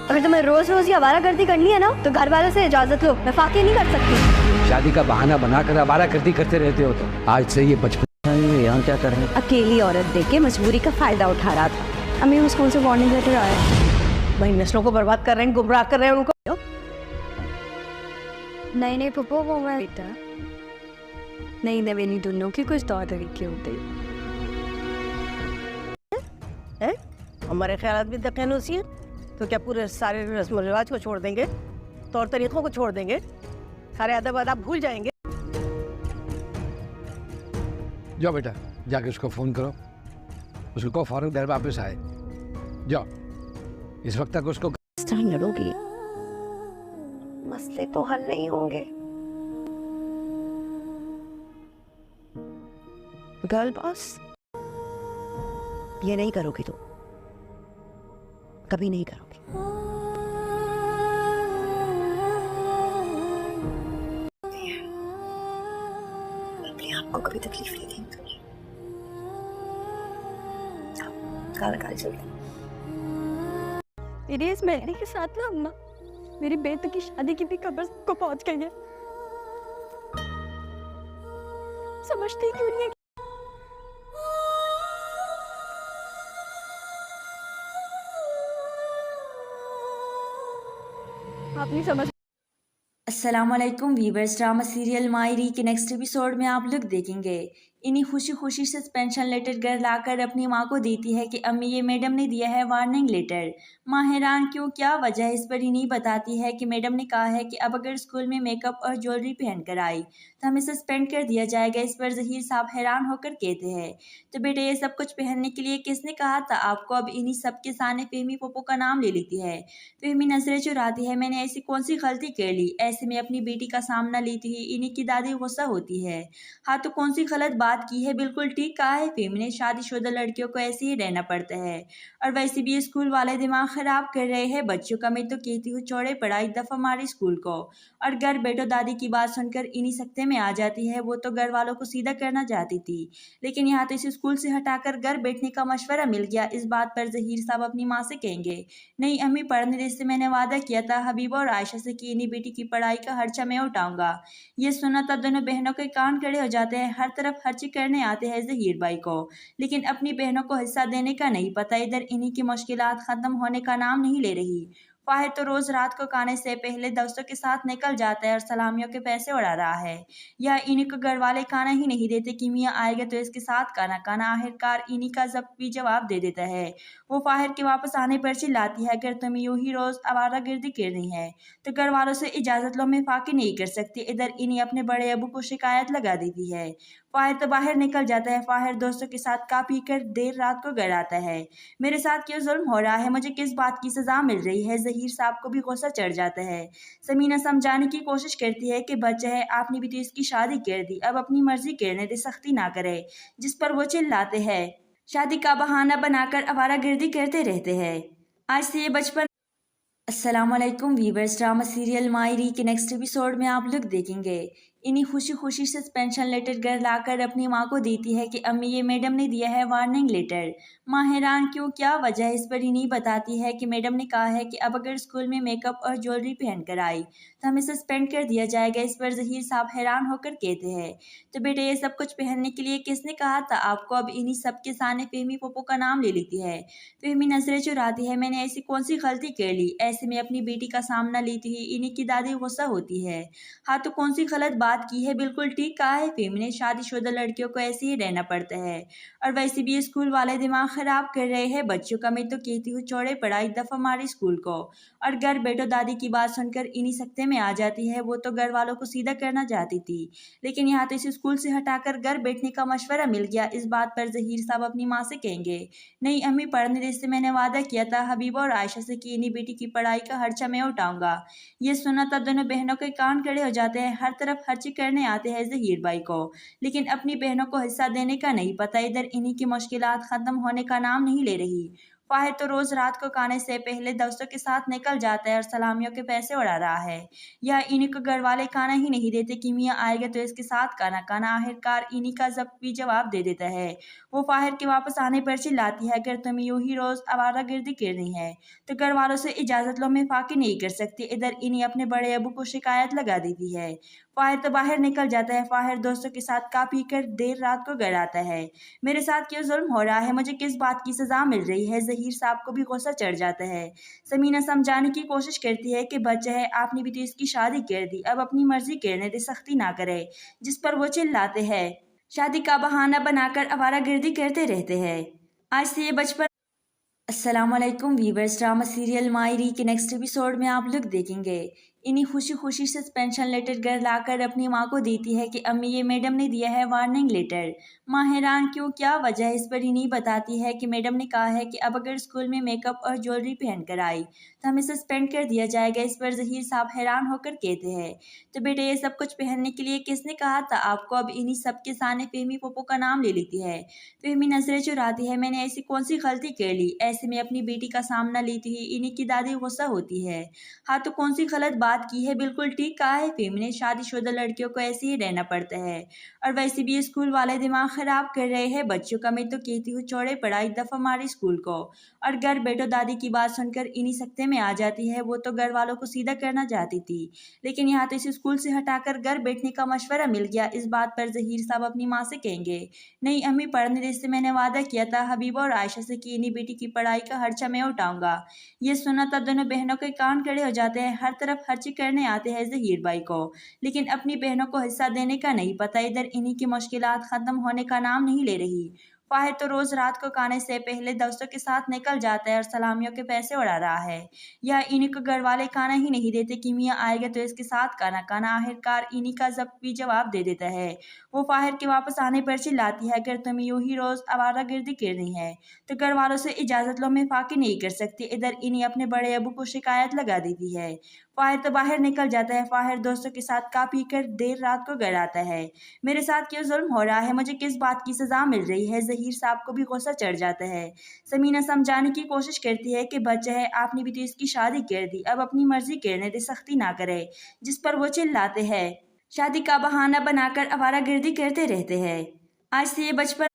अगर तुम्हें रोज रोज ये आवारागर्दी करनी है ना तो घर वालों से इजाजत लो, मैं फाके नहीं कर सकती। शादी का बहाना बनाकर आवारागर्दी करते रहते हो तो आज से ये बचपन में यहाँ क्या कर रहे हैं? अकेली औरत देख के मजबूरी का फायदा उठा रहा था। अम्मी वो स्कूल से वार्निंग लेटर आया। भाई नस्लों को बर्बाद कर रहे हैं, गुमराह कर रहे हैं उनको। नहीं नहीं पप्पा वो मैं बेटा नहीं नवेली दोनों की कुछ तौर तरीके होते हैं। हमारे ख्याल भी दखनूसी है तो क्या पूरे सारे रस्म रिवाज को छोड़ देंगे, तौर तरीकों को छोड़ देंगे, सारे अदब अदाब भूल जाएंगे? जाओ बेटा जाके उसको फोन करो, उसको कहो फौरन घर वापस आए। जाओ इस वक्त तक उसको लड़ोगी, मसले तो हल नहीं होंगे। गर्ल बॉस ये नहीं करोगी तो कभी नहीं करोगी। अपने आप को कभी तकलीफ नहीं देंगे। काला काला चलते मेरी इस मेहरी के साथ ना अम्मा मेरी बेटे की शादी की भी खबर को पहुंच गई है। समझती क्यों नहीं है? आप नहीं समझ। अस्सलामुअलैकुम वीवर्स, ड्रामा सीरियल मायरी के नेक्स्ट एपिसोड में आप लोग देखेंगे इन्हीं खुशी खुशी से सस्पेंशन लेटर घर लाकर अपनी माँ को देती है कि अम्मी ये मैडम ने दिया है वार्निंग लेटर। माँ हैरान क्यों, क्या वजह है, इस पर इन्हीं बताती है कि मैडम ने कहा है कि अब अगर स्कूल में मेकअप और ज्वेलरी पहन कर आई तो हमें सस्पेंड कर दिया जाएगा। इस पर ज़हीर साहब हैरान होकर कहते हैं तो बेटे ये सब कुछ पहनने के लिए किसने कहा था आपको? अब इन्हीं सब के सामने फ़हमी पप्पो का नाम ले लेती है। फ़हमी नजरें चुराती है, मैंने ऐसी कौन सी गलती कर ली, ऐसे में अपनी बेटी का सामना लेती ही इन्हीं की दादी गुस्सा होती है। हाँ तो कौन सी गलत बात की है, बिल्कुल ठीक कहा है फ़हमी ने, शादीशुदा लड़कियों को ऐसे ही रहना पड़ता है और वैसे भी स्कूल वाले दिमाग खराब कर रहे हैं बच्चों का। मैं तो कहती हूँ छोड़े पढ़ाई, दफा हमारे स्कूल को। और घर बैठो दादी की बात सुनकर इन्हीं सकते में आ जाती है। वो तो घर वालों को सीधा करना चाहती थी लेकिन यहाँ तो इसे स्कूल से हटाकर घर बैठने का मशवरा मिल गया। इस बात पर ज़हीर साहब अपनी माँ से कहेंगे नहीं अम्मी पढ़ने दे, से मैंने वादा किया था हबीबा और आयशा से कि इन्हीं बेटी की पढ़ाई का खर्चा मैं उठाऊंगा। ये सुना तब दोनों बहनों के कान खड़े हो जाते हैं। हर तरफ खर्ची करने आते हैं ज़हीर भाई को लेकिन अपनी बहनों को हिस्सा देने का नहीं पता। इधर इन्हीं की मुश्किलात ख़त्म होने का नाम नहीं ले रही। फाहिद तो रोज़ रात को खाने से पहले दोस्तों के साथ निकल जाता है और सलामियों के पैसे उड़ा रहा है। यह इन्हीं को घर वाले खाना ही नहीं देते कि मियाँ आएगा तो इसके साथ खाना खाना। आखिरकार इन्हीं का जब भी जवाब दे देता है। वो फाहिद के वापस आने पर चिल्लाती है अगर तुम यूं ही रोज़ आवारागर्दी करनी है तो घर वालों से इजाज़त लो, मैं फाकी नहीं कर सकती। इधर इन्हीं अपने बड़े अबू को शिकायत लगा देती है। फाहिद तो बाहर निकल जाता है। फाहिद दोस्तों के साथ खा पी कर देर रात को घर आता है। मेरे साथ क्यों जुल्म हो रहा है, मुझे किस बात की सज़ा मिल रही है? ज़हीर साहब को भी गुस्सा चढ़ जाता है। समीना समझाने की कोशिश करती है कि बच्चा है, आपने भी तो इसकी शादी कर दी, अब अपनी मर्जी करने दे, सख्ती ना करे। जिस पर वो चिल्लाते हैं शादी का बहाना बनाकर आवारागर्दी करते रहते हैं। आज से ये बचपन। अस्सलामुअलैकुम वीवर्स, ड्रामा सीरियल मायरी के नेक्स्ट एपिसोड में आप लोग देखेंगे इन्हीं खुशी खुशी से सस्पेंशन लेटर घर लाकर अपनी माँ को देती है कि अम्मी ये मैडम ने दिया है वार्निंग लेटर। माँ हैरान क्यों, क्या वजह है, इस पर इन्हीं बताती है कि मैडम ने कहा है कि अब अगर स्कूल में मेकअप और ज्वेलरी पहन कर आई तो हमें सस्पेंड कर दिया जाएगा। इस पर ज़हीर साहब हैरान होकर कहते हैं तो बेटे ये सब कुछ पहनने के लिए किसने कहा था आपको? अब इन्हीं सब के सामने फ़हमी पप्पो का नाम ले लेती है। फ़हमी नजरें चुराती है, मैंने ऐसी कौन सी गलती कर ली, ऐसे में अपनी बेटी का सामना लेती ही इन्हीं की दादी गुस्सा होती है। हाँ तो कौन सी गलत बात की है, बिल्कुल ठीक कहा है फ़हमी ने, शादीशुदा लड़कियों को ऐसे ही रहना पड़ता है और वैसे भी स्कूल वाले दिमाग खराब कर रहे हैं बच्चों का। मैं तो कहती हूँ छोड़े पढ़ाई, दफा हमारे स्कूल को। और घर बैठो दादी की बात सुनकर इन्हीं सकते में आ जाती है। वो तो घर वालों को सीधा करना चाहती थी लेकिन यहाँ तो इसे स्कूल से हटाकर घर बैठने का मशवरा मिल गया। इस बात पर ज़हीर साहब अपनी माँ से कहेंगे नहीं अम्मी पढ़ने दे, से मैंने वादा किया था हबीबा और आयशा से कि इन्हीं बेटी की पढ़ाई का खर्चा मैं उठाऊंगा। ये सुना तब दोनों बहनों के कान खड़े हो जाते हैं। हर तरफ खर्ची करने आते हैं ज़हीर भाई को लेकिन अपनी बहनों को हिस्सा देने का नहीं पता। इधर इन्हीं की मुश्किलात ख़त्म होने का नाम नहीं ले रही। फाहिद तो रोज रात को खाने से पहले दोस्तों के साथ निकल जाता है और सलामियों के पैसे उड़ा रहा है। या इन्हीं को घर वाले खाना ही नहीं देते कि मियाँ आएगा तो इसके साथ खाना खाना। आखिरकार इन्हीं का भी जवाब दे देता है। वो फाहिद के वापस आने पर चिल्लाती है, अगर तुम यूं ही रोज आवारागर्दी करनी है तो घर वालों से इजाजत लो, मैं फाकी नहीं कर सकती। इधर इन्हीं अपने बड़े अबू को शिकायत लगा देती है। फाहिद तो बाहर निकल जाता है। फाहिद दोस्तों के साथ खा पी कर देर रात को घर आता है। मेरे साथ क्यों जुल्म हो रहा है, मुझे किस बात की सजा मिल रही है। जहीर साहब को भी गुस्सा चढ़ जाता है। समीना समझाने की कोशिश करती है कि बच्चा है, आपने भी तो इसकी शादी कर दी, अब अपनी मर्जी करने दे, सख्ती ना करे। जिस पर वो चिल्लाते हैं, शादी का बहाना बनाकर आवारागर्दी करते रहते हैं। आज से ये बचपन। अस्सलामुअलैकुम वीवर्स, ड्रामा सीरियल मायरी के नेक्स्ट एपिसोड में आप लोग देखेंगे इन्हीं खुशी खुशी से पेंशन लेटर घर लाकर अपनी माँ को देती है कि अम्मी ये मैडम ने दिया है वार्निंग लेटर। माँ हैरान क्यों, क्या वजह है, इस पर इन्हीं बताती है कि मैडम ने कहा है कि अब अगर स्कूल में मेकअप और ज्वेलरी पहन कर आई तो हमें सस्पेंड कर दिया जाएगा। इस पर जहीर साहब हैरान होकर कहते हैं, तो बेटे ये सब कुछ पहनने के लिए किसने कहा था आपको। अब इन्हीं सबके सामने फेमी पप्पू का नाम ले लेती है। फेमी नजरें चुराती है, मैंने ऐसी कौन सी गलती कर ली, ऐसे में अपनी बेटी का सामना लेती ही इन्हीं की दादी गुस्सा होती है। हाँ तो कौन सी गलत बात की है, बिल्कुल ठीक कहा है फेमी ने, शादीशुदा लड़कियों को ऐसे ही रहना पड़ता है। और वैसे भी स्कूल वाले दिमाग खराब कर रहे हैं बच्चों का। मैं तो कहती हूँ छोड़े पढ़ाई, दफा मारी स्कूल को। और घर बैठो दादी की बात सुनकर इन्हीं सकते में आ जाती है। वो तो घर वालों को सीधा करना चाहती थी, लेकिन यहाँ तो इसे स्कूल से हटाकर घर बैठने का मशवरा मिल गया। इस बात पर जहीर साहब अपनी माँ से कहेंगे, नहीं अम्मी पढ़ने दे, से मैंने वादा किया था हबीबा और आयशा से कि इन्हीं बेटी की पढ़ाई का खर्चा मैं उठाऊंगा। ये सुना तब दोनों बहनों के कान खड़े हो जाते हैं। हर तरफ खर्ची करने आते हैं जहीर भाई को, लेकिन अपनी बहनों को हिस्सा देने का नहीं पता। इधर इन्हीं की मुश्किलात खत्म होने का नाम नहीं ले रही। फाहिद तो रोज रात को खाने से पहले दोस्तों के साथ निकल जाता है और सलामियों के पैसे उड़ा रहा है। या इन्हीं को घर वाले खाना ही नहीं देते कि मियाँ आएगा तो इसके साथ खाना खाना। आखिरकार इन्हीं का भी जवाब दे देता है। वो फाहिद के वापस आने पर चिल्लाती है, अगर तुम यूं ही रोज आवारागर्दी करनी है तो घर वालों से इजाजत लो, मैं फाकी नहीं कर सकती। इधर इन्हीं अपने बड़े अबू को शिकायत लगा देती है। फाहिद तो बाहर निकल जाता है। फाहिद दोस्तों के साथ खा पी कर देर रात को घर आता है। मेरे साथ क्यों जुल्म हो रहा है, मुझे किस बात की सजा मिल रही है। जहीर साहब को भी गुस्सा चढ़ जाता है। समीना समझाने की कोशिश करती है कि बच्चा है, आपने भी तो इसकी शादी कर दी, अब अपनी मर्जी करने दे, सख्ती ना करे। जिस पर वो चिल्लाते हैं, शादी का बहाना बनाकर आवारागर्दी करते रहते हैं। आज से ये बचपन।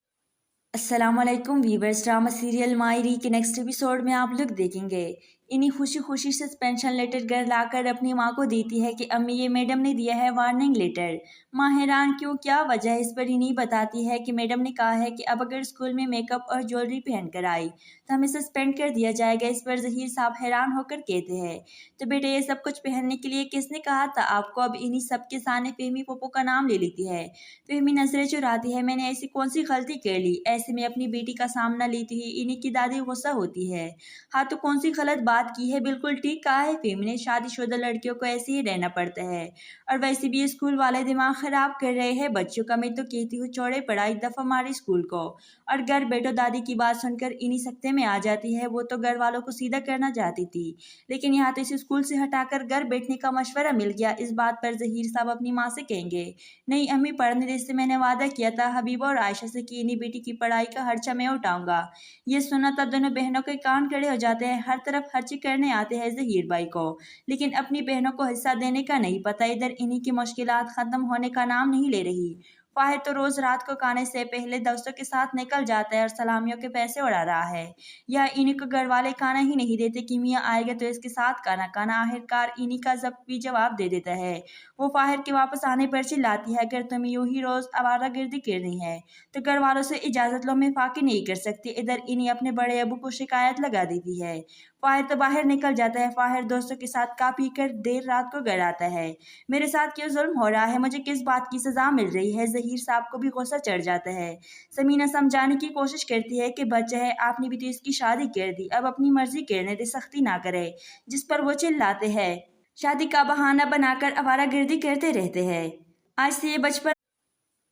अस्सलामुअलैकुम वीवर्स, ड्रामा सीरियल मायरी के नेक्स्ट एपिसोड में आप लोग देखेंगे इन्हीं खुशी खुशी से पेंशन लेटर घर लाकर अपनी माँ को देती है कि अम्मी ये मैडम ने दिया है वार्निंग लेटर। माँ हैरान क्यों, क्या वजह है, इस पर इन्हीं बताती है कि मैडम ने कहा है कि अब अगर स्कूल में मेकअप और ज्वेलरी पहन कर आई तो हमें सस्पेंड कर दिया जाएगा। इस पर जहीर साहब हैरान होकर कहते हैं, तो बेटे ये सब कुछ पहनने के लिए किसने कहा था आपको। अब इन्हीं सबके सामने फेमी पप्पू का नाम ले लेती है। फेमी नजरें चुराती है, मैंने ऐसी कौन सी गलती कर ली, ऐसे में अपनी बेटी का सामना लेती ही इन्हीं की दादी गुस्सा होती है। हाँ तो कौन सी गलत बात की है, बिल्कुल ठीक कहा है फेमी ने, शादीशुदा लड़कियों को ऐसे ही रहना पड़ता है। और वैसे भी स्कूल वाले दिमाग खराब कर रहे हैं बच्चों का। मैं तो कहती हूँ छोड़े पढ़ाई, दफा मारी स्कूल को। और घर बैठो दादी की बात सुनकर इन्हीं सकते में आ जाती है। वो तो घर वालों को सीधा करना चाहती थी, लेकिन यहाँ तो इसे स्कूल से हटाकर घर बैठने का मशवरा मिल गया। इस बात पर जहीर साहब अपनी माँ से कहेंगे, नहीं अम्मी पढ़ने दे, से मैंने वादा किया था हबीबा और आयशा से कि इन्हीं बेटी की पढ़ाई का खर्चा मैं उठाऊंगा। ये सुना तब दोनों बहनों के कान खड़े हो जाते हैं। हर तरफ खर्ची करने आते हैं जहीर भाई को, लेकिन अपनी बहनों को हिस्सा देने का नहीं पता। इधर इन्हीं की मुश्किलात खत्म होने का नाम नहीं ले रही। फाहिद तो रोज रात को खाने से पहले दोस्तों के साथ निकल जाता है और सलामियों के पैसे उड़ा रहा है। या इन्हीं को घर वाले खाना ही नहीं देते कि मियाँ आएगा तो इसके साथ खाना खाना। आखिरकार इन्हीं का भी जवाब दे देता है। वो फाहिद के वापस आने पर चिल्लाती है, अगर तुम यूं ही रोज आवारागर्दी करनी है तो घर वालों से इजाजत लो, मैं फाकी नहीं कर सकती। इधर इन्हीं अपने बड़े अबू को शिकायत लगा देती है। फाहिद तो बाहर निकल जाता है। फाहिद दोस्तों के साथ खा पी कर देर रात को घर आता है। मेरे साथ क्यों जुल्म हो रहा है, मुझे किस बात की सजा मिल रही है। जहीर साहब को भी गुस्सा चढ़ जाता है। समीना समझाने की कोशिश करती है कि बच्चा है, आपने भी तो इसकी शादी कर दी, अब अपनी मर्जी करने दे, सख्ती ना करे। जिस पर वो चिल्लाते हैं, शादी का बहाना बनाकर आवारागर्दी करते रहते हैं। आज से ये बचपन।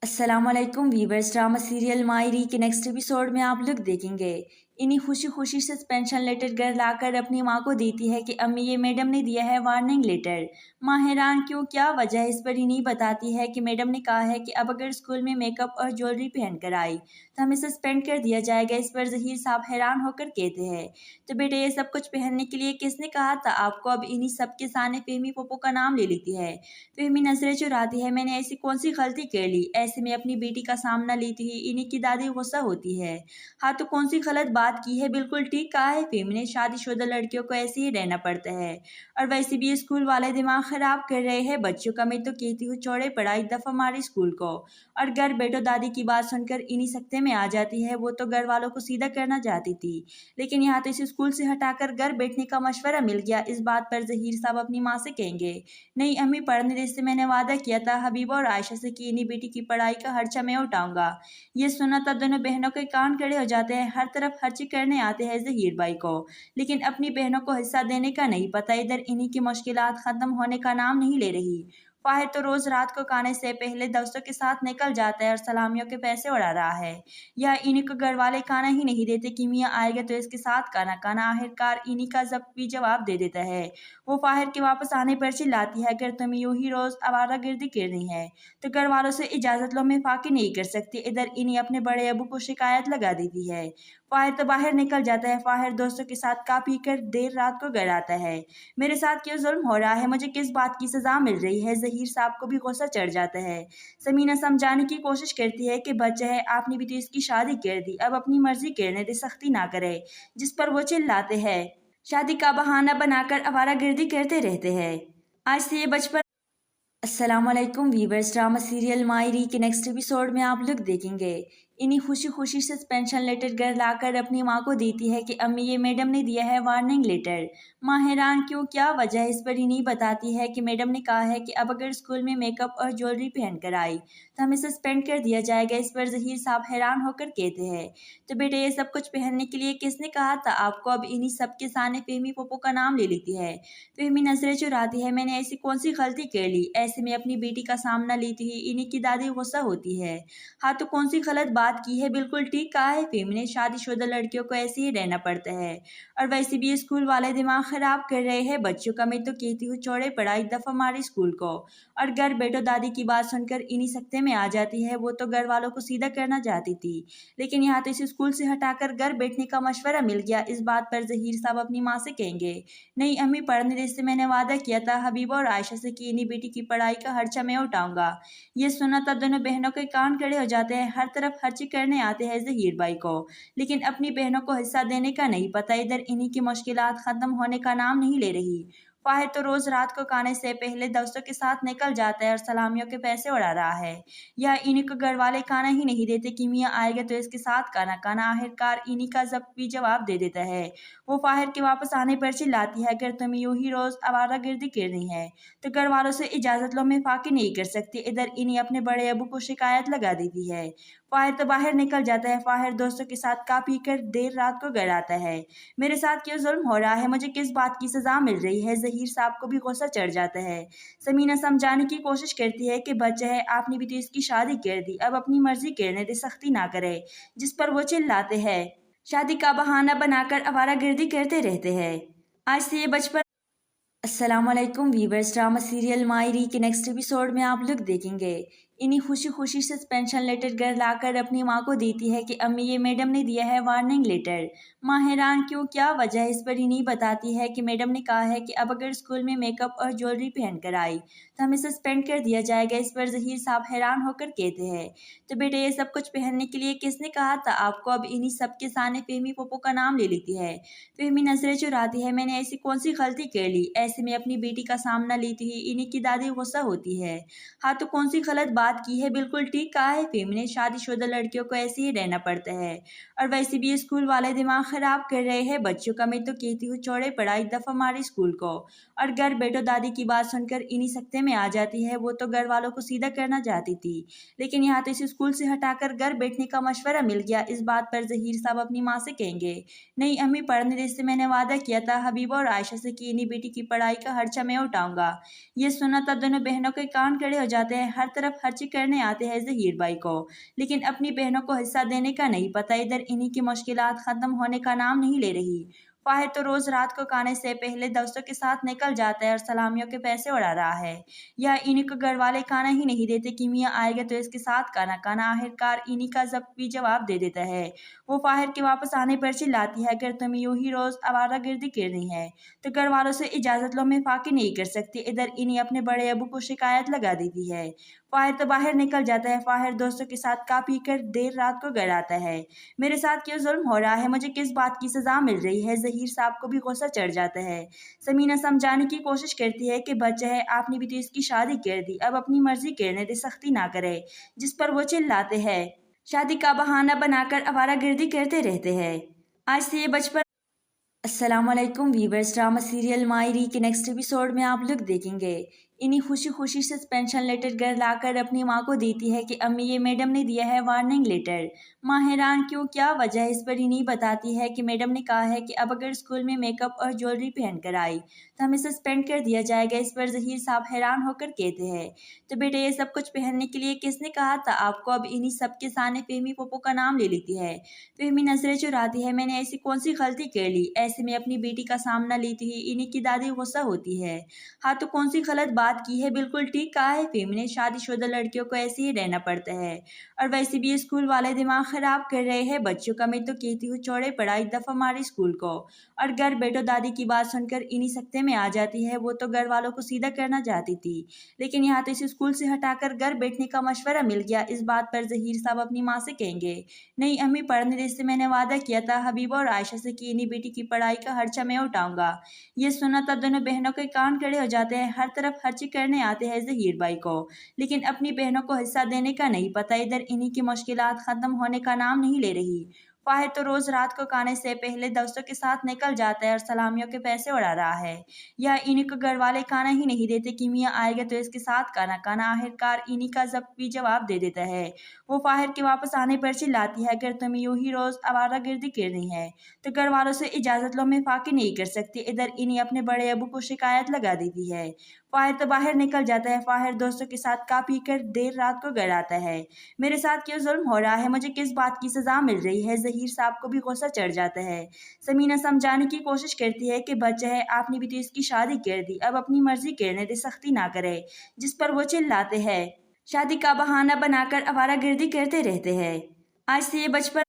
अस्सलामुअलैकुम वीवर्स, ड्रामा सीरियल मायरी के नेक्स्ट एपिसोड में आप लोग देखेंगे इन्हीं खुशी खुशी सस्पेंशन लेटर घर लाकर अपनी माँ को देती है कि अम्मी ये मैडम ने दिया है वार्निंग लेटर। माँ हैरान क्यों, क्या वजह इस पर इन्हीं बताती है कि मैडम ने कहा है कि अब अगर स्कूल में मेकअप और ज्वेलरी पहन कर आई तो हमें सस्पेंड कर दिया जाएगा। इस पर ज़हीर साहब हैरान होकर कहते हैं, तो बेटे ये सब कुछ पहनने के लिए किसने कहा था आपको? अब इन्हीं सब के सामने फ़हमी पप्पू का नाम ले लेती है। फ़हमी नजरें चुराती है, मैंने ऐसी कौन सी गलती कर ली? ऐसे में अपनी बेटी का सामना लेती ही इन्हीं की दादी गुस्सा होती है। हाँ तो कौन सी गलत बात की है? बिल्कुल ठीक कहा है फ़हमी ने, शादीशुदा लड़कियों को ऐसे ही रहना पड़ता है। और वैसे भी स्कूल वाले दिमाग ख़राब कर रहे हैं बच्चों का। मैं तो कहती हूँ छोड़े पढ़ाई, दफ़ा हमारे स्कूल को। और घर बैठो दादी की बात सुनकर इन्हीं सकते में आ जाती है। वो तो घर वालों को सीधा करना चाहती थी, लेकिन यहाँ तो इसे स्कूल से हटाकर घर बैठने का मशवरा मिल गया। इस बात पर ज़हीर साहब अपनी माँ से कहेंगे, नहीं अम्मी, पढ़ने दे से मैंने वादा किया था हबीबा और आयशा से कि इन्हीं बेटी की पढ़ाई का खर्चा मैं उठाऊंगा। ये सुना तो दोनों बहनों के कान खड़े हो जाते हैं। हर तरफ खर्ची करने आते हैं ज़हीर भाई को, लेकिन अपनी बहनों को हिस्सा देने का नहीं पता। इधर इन्हीं की मुश्किलात ख़त्म होने का नाम नहीं ले रही। फाहिर तो रोज़ रात को खाने से पहले दोस्तों के साथ निकल जाता है और सलामियों के पैसे उड़ा रहा है। या इन्हीं को घर वाले खाना ही नहीं देते कि मियाँ आएगा तो इसके साथ खाना खाना। आखिरकार इन्हीं का जब्त भी जवाब दे देता है। वो फाहिर के वापस आने पर चिल्लाती है, अगर तुम्हें यूं ही रोज़ आवारागर्दी करनी है तो घर वालों से इजाज़त लो, मैं फाकी नहीं कर सकती। इधर इन्हीं अपने बड़े अबू को शिकायत लगा देती है। फाहिर तो बाहर निकल जाता है। फाहिर दोस्तों के साथ खा पी कर देर रात को घर आता है। मेरे साथ क्यों जुल्म हो रहा है? मुझे किस बात की सज़ा मिल रही है? ज़हीर साहब को भी गुस्सा चढ़ जाता है। समीना समझाने की कोशिश करती है कि बच्चा है, आपने भी तो इसकी शादी कर दी, अब अपनी मर्जी करने दे, सख्ती ना करे। जिस पर वो चिल्लाते हैं, शादी का बहाना बनाकर आवारागर्दी करते रहते हैं। आज से ये बचपन। अस्सलामुअलैकुम वीवर्स, ड्रामा सीरियल मायरी के नेक्स्ट एपिसोड में आप लोग देखेंगे इन्हीं खुशी खुशी सस्पेंशन लेटर घर लाकर अपनी माँ को देती है कि अम्मी ये मैडम ने दिया है वार्निंग लेटर। माँ हैरान क्यों, क्या वजह इस पर इन्हीं बताती है कि मैडम ने कहा है कि अब अगर स्कूल में मेकअप और ज्वेलरी पहन कर आई तो हमें सस्पेंड कर दिया जाएगा। इस पर ज़हीर साहब हैरान होकर कहते हैं, तो बेटे ये सब कुछ पहनने के लिए किसने कहा था आपको? अब इन्हीं सब के सामने फ़हमी पप्पू का नाम ले लेती है। फ़हमी नजरें चुराती है, मैंने ऐसी कौन सी गलती कर ली? ऐसे में अपनी बेटी का सामना लेती ही इन्हीं की दादी गुस्सा होती है। हाँ तो कौन सी गलत बात की है? बिल्कुल ठीक कहा है फ़हमी ने, शादीशुदा लड़कियों को ऐसे ही रहना पड़ता है। और वैसे भी स्कूल वाले दिमाग ख़राब कर रहे हैं बच्चों का। मैं तो कहती हूँ छोड़े पढ़ाई, दफ़ा हमारे स्कूल को। और घर बैठो दादी की बात सुनकर इन्हीं सकते में आ जाती है। वो तो घर वालों को सीधा करना चाहती थी, लेकिन यहाँ तो इसे स्कूल से हटाकर घर बैठने का मशवरा मिल गया। इस बात पर ज़हीर साहब अपनी माँ से कहेंगे, नहीं अम्मी, पढ़ने दे से मैंने वादा किया था हबीबा और आयशा से कि इन्हीं बेटी की पढ़ाई का खर्चा मैं उठाऊंगा। ये सुना तो दोनों बहनों के कान खड़े हो जाते हैं। हर तरफ खर्ची करने आते हैं ज़हीर भाई को, लेकिन अपनी बहनों को हिस्सा देने का नहीं पता। इधर इन्हीं की मुश्किलात ख़त्म होने का नाम नहीं ले रही। फाहिर तो रोज़ रात को खाने से पहले दोस्तों के साथ निकल जाता है और सलामियों के पैसे उड़ा रहा है। या इन्हीं को घर वाले खाना ही नहीं देते कि मियाँ आएगा तो इसके साथ खाना खाना। आखिरकार इन्हीं का जब्त भी जवाब दे देता है। वो फाहिर के वापस आने पर चिल्लाती है, अगर तुम्हें यूं ही रोज़ आवारागर्दी करनी है तो घर वालों से इजाज़त लो, मैं फाकी नहीं कर सकती। इधर इन्हीं अपने बड़े अबू को शिकायत लगा देती है। फाहिर तो बाहर निकल जाता है। फाहिर दोस्तों के साथ खा पी कर देर रात को घर आता है। मेरे साथ क्यों जुल्म हो रहा है? मुझे किस बात की सज़ा मिल रही है? ज़हीर साहब को भी गुस्सा चढ़ जाता है। समीना समझाने की कोशिश करती है कि बच्चा है, आपने भी तो इसकी शादी कर दी, अब अपनी मर्जी करने दे, सख्ती ना करे। जिस पर वो चिल्लाते हैं, शादी का बहाना बनाकर आवारागर्दी करते रहते हैं। आज से ये बचपन। अस्सलामुअलैकुम वीवर्स, ड्रामा सीरियल मायरी के नेक्स्ट एपिसोड में आप लोग देखेंगे इन्हीं खुशी खुशी सस्पेंशन लेटर घर लाकर अपनी माँ को देती है कि अम्मी ये मैडम ने दिया है वार्निंग लेटर। माँ हैरान क्यों, क्या वजह इस पर इन्हीं बताती है कि मैडम ने कहा है कि अब अगर स्कूल में मेकअप और ज्वेलरी पहन कर आई तो हमें सस्पेंड कर दिया जाएगा। इस पर ज़हीर साहब हैरान होकर कहते हैं, तो बेटे ये सब कुछ पहनने के लिए किसने कहा था आपको? अब इन्हीं सब के सामने फ़हमी पप्पू का नाम ले लेती है। फ़हमी नजरें चुराती है, मैंने ऐसी कौन सी गलती कर ली? ऐसे में अपनी बेटी का सामना लेती ही इन्हीं की दादी गुस्सा होती है। हाँ तो कौन सी गलत बात की है? बिल्कुल ठीक कहा है फ़हमी ने, शादीशुदा लड़कियों को ऐसे ही रहना पड़ता है। और वैसे भी स्कूल वाले दिमाग ख़राब कर रहे हैं बच्चों का। मैं तो कहती हूँ छोड़े पढ़ाई, दफ़ा हमारे स्कूल को। और घर बैठो दादी की बात सुनकर इन्हीं सकते में आ जाती है। वो तो घर वालों को सीधा करना चाहती थी, लेकिन यहाँ तो इसे स्कूल से हटाकर घर बैठने का मशवरा मिल गया। इस बात पर ज़हीर साहब अपनी माँ से कहेंगे, नहीं अम्मी, पढ़ने दे से मैंने वादा किया था हबीबा और आयशा से कि इन्हीं बेटी की पढ़ाई का खर्चा मैं उठाऊंगा। ये सुना तो दोनों बहनों के कान खड़े हो जाते हैं। हर तरफ खर्च खर्ची करने आते हैं ज़हीर भाई को, लेकिन अपनी बहनों को हिस्सा देने का नहीं पता। इधर इन्हीं की मुश्किलात ख़त्म होने का नाम नहीं ले रही। फाहिर तो रोज़ रात को खाने से पहले दोस्तों के साथ निकल जाता है और सलामियों के पैसे उड़ा रहा है। या इन्हीं को घर वाले खाना ही नहीं देते कि मियाँ आएगा तो इसके साथ खाना खाना। आखिरकार इन्हीं का जब्त भी जवाब दे देता है। वो फाहिर के वापस आने पर चिल्लाती है, अगर तुम यूं ही रोज़ आवारागर्दी करनी है तो घर वालों से इजाज़त लो, मैं फाकी नहीं कर सकती। इधर इन्हीं अपने बड़े अबू को शिकायत लगा देती है। फाहिर तो बाहर निकल जाता है। फाहिर दोस्तों के साथ खा पी कर देर रात को घर आता है। मेरे साथ क्यों जुल्म हो रहा है, मुझे किस बात की सज़ा मिल रही है। ज़हीर साहब को भी गुस्सा चढ़ जाता है। समीना समझाने की कोशिश करती है कि बच्चा है, आपने भी तो इसकी शादी कर दी, अब अपनी मर्जी करने दे, सख्ती ना करे। जिस पर वो चिल्लाते हैं, शादी का बहाना बनाकर आवारागर्दी करते रहते हैं। आज से ये बचपन। अस्सलामुअलैकुम वीवर्स, ड्रामा सीरियल मायरी के नेक्स्ट एपिसोड में आप लोग देखेंगे इन्हीं खुशी खुशी से पेंशन लेटर घर लाकर अपनी माँ को देती है कि अम्मी ये मैडम ने दिया है वार्निंग लेटर। माँ हैरान क्यों, क्या वजह है, इस पर इन्हीं बताती है कि मैडम ने कहा है कि अब अगर स्कूल में मेकअप और ज्वेलरी पहन कर आई तो हमें सस्पेंड कर दिया जाएगा। इस पर ज़हीर साहब हैरान होकर कहते हैं, तो बेटा ये सब कुछ पहनने के लिए किसने कहा था आपको। अब इन्हीं सब के सामने फ़हमी पप्पू का नाम ले लेती है। फ़हमी नजरें चुराती है, मैंने ऐसी कौन सी गलती कर ली, ऐसे में अपनी बेटी का सामना लेती ही इन्हीं की दादी गुस्सा होती है। हाँ तो कौन सी गलत बात की है, बिल्कुल ठीक कहा है फ़हमी ने, शादीशुदा लड़कियों को ऐसे ही रहना पड़ता है और वैसे भी स्कूल वाले दिमाग खराब कर रहे हैं बच्चों का। मैं तो कहती हूँ छोड़े पढ़ाई, दफ़ा हमारे स्कूल को। और घर बैठो दादी की बात सुनकर इन्हीं सकते में आ जाती है। वो तो घर वालों को सीधा करना चाहती थी, लेकिन यहाँ तो इस स्कूल से हटाकर घर बैठने का मशवरा मिल गया। इस बात पर ज़हीर साहब अपनी माँ से कहेंगे, नहीं अम्मी पढ़ने दे, से मैंने वादा किया था हबीबा और आयशा से कि इन्हीं बेटी की पढ़ाई का खर्चा मैं उठाऊंगा। ये सुना तो दोनों बहनों के कान खड़े हो जाते हैं। हर तरफ खर्ची करने आते हैं ज़हीर भाई को, लेकिन अपनी बहनों को हिस्सा देने का नहीं पता। इधर इन्हीं की मुश्किलात ख़त्म होने का नाम नहीं ले रही। फाहिर तो रोज़ रात को खाने से पहले दोस्तों के साथ निकल जाता है और सलामियों के पैसे उड़ा रहा है। या इन्हीं को घर वाले खाना ही नहीं देते कि मियाँ आएगा तो इसके साथ खाना खाना। आखिरकार इन्हीं का जब्त भी जवाब दे देता है। वो फाहिर के वापस आने पर चिल्लाती है, अगर तुम यूं ही रोज़ आवारागर्दी करनी है तो घर वालों से इजाज़त लो, मैं फाकी नहीं कर सकती। इधर इन्हीं अपने बड़े अबू को शिकायत लगा देती है। फाहिर तो बाहर निकल जाता है। फाहिर दोस्तों के साथ खा पी कर देर रात को घर आता है। मेरे साथ क्यों जुल्म हो रहा है, मुझे किस बात की सज़ा मिल रही है। ज़हीर साहब को भी गुस्सा चढ़ जाता है। समीना समझाने की कोशिश करती है कि बच्चा है, आपने भी तो इसकी शादी कर दी, अब अपनी मर्जी करने दे, सख्ती ना करे। जिस पर वो चिल्लाते हैं, शादी का बहाना बनाकर आवारागर्दी करते रहते हैं। आज से ये बचपन।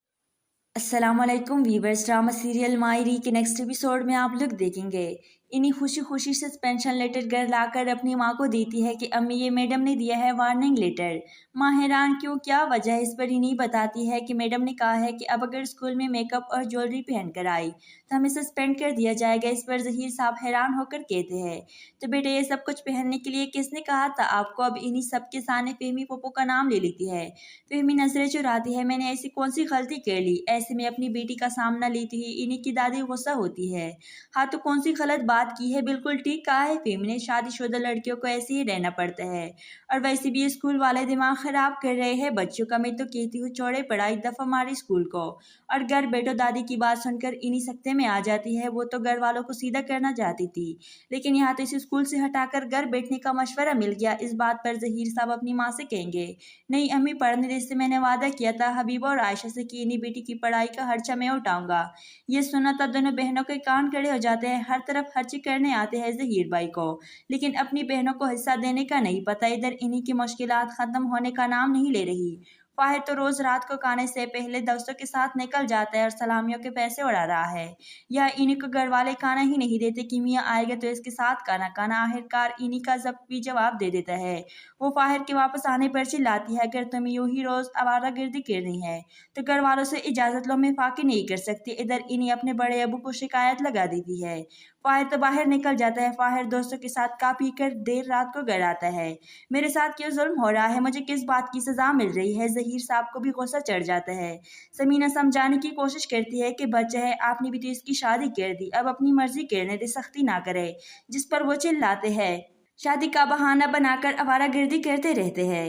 अस्सलामुअलैकुम वीवर्स, ड्रामा सीरियल मायरी के नेक्स्ट एपिसोड में आप लोग देखेंगे इन्हीं खुशी खुशी से पेंशन लेटर घर लाकर अपनी माँ को देती है कि अम्मी ये मैडम ने दिया है वार्निंग लेटर। माँ हैरान क्यों, क्या वजह है, इस पर इन्हीं बताती है कि मैडम ने कहा है कि अब अगर स्कूल में मेकअप और ज्वेलरी पहन कर आई तो हमें सस्पेंड कर दिया जाएगा। इस पर ज़हीर साहब हैरान होकर कहते हैं, तो बेटा ये सब कुछ पहनने के लिए किसने कहा था आपको। अब इन्हीं सब के सामने फ़हमी पप्पू का नाम ले लेती है। फ़हमी नजरें चुराती है, मैंने ऐसी कौन सी गलती कर ली, ऐसे में अपनी बेटी का सामना लेती ही इन्हीं की दादी गुस्सा होती है। हाँ तो कौन सी गलत बात की है, बिल्कुल ठीक कहा है फ़हमी ने, शादीशुदा लड़कियों को ऐसे ही रहना पड़ता है और वैसे भी स्कूल वाले दिमाग खराब कर रहे हैं बच्चों का। मैं तो कहती हूँ छोड़े पढ़ाई, दफ़ा हमारे स्कूल को। और घर बैठो दादी की बात सुनकर इन्हीं सकते में आ जाती है। वो तो घर वालों को सीधा करना चाहती थी, लेकिन यहाँ तो इस स्कूल से हटाकर घर बैठने का मशवरा मिल गया। इस बात पर ज़हीर साहब अपनी माँ से कहेंगे, नहीं अम्मी पढ़ने दे, से मैंने वादा किया था हबीबा और आयशा से कि इन्हीं बेटी की पढ़ाई का खर्चा मैं उठाऊंगा। ये सुना तो दोनों बहनों के कान खड़े हो जाते हैं। हर तरफ खर्ची करने आते हैं ज़हीर भाई को, लेकिन अपनी बहनों को हिस्सा देने का नहीं पता। इधर इन्हीं की मुश्किलात ख़त्म होने का नाम नहीं ले रही। फाहिर तो रोज़ रात को खाने से पहले दोस्तों के साथ निकल जाता है और सलामियों के पैसे उड़ा रहा है। या इन्हीं को घर वाले खाना ही नहीं देते कि मियाँ आएगा तो इसके साथ खाना खाना। आखिरकार इन्हीं का जब्त भी जवाब दे देता है। वो फाहिर के वापस आने पर चिल्लाती है, अगर तुम यूं ही रोज़ आवारागर्दी करनी है तो घर वालों से इजाज़त लो, मैं फाकी नहीं कर सकती। इधर इन्हीं अपने बड़े अबू को शिकायत लगा देती है। फाहिर तो बाहर निकल जाता है। फाहिर दोस्तों के साथ खा पी कर देर रात को घर आता है। मेरे साथ क्यों जुल्म हो रहा है, मुझे किस बात की सज़ा मिल रही है। ज़हीर साहब को भी गुस्सा चढ़ जाता है। समीना समझाने की कोशिश करती है कि बच्चा है, आपने भी तो इसकी शादी कर दी, अब अपनी मर्जी करने दे, सख्ती ना करे। जिस पर वो चिल्लाते हैं, शादी का बहाना बनाकर आवारागर्दी करते रहते हैं।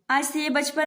आज से ये बचपन।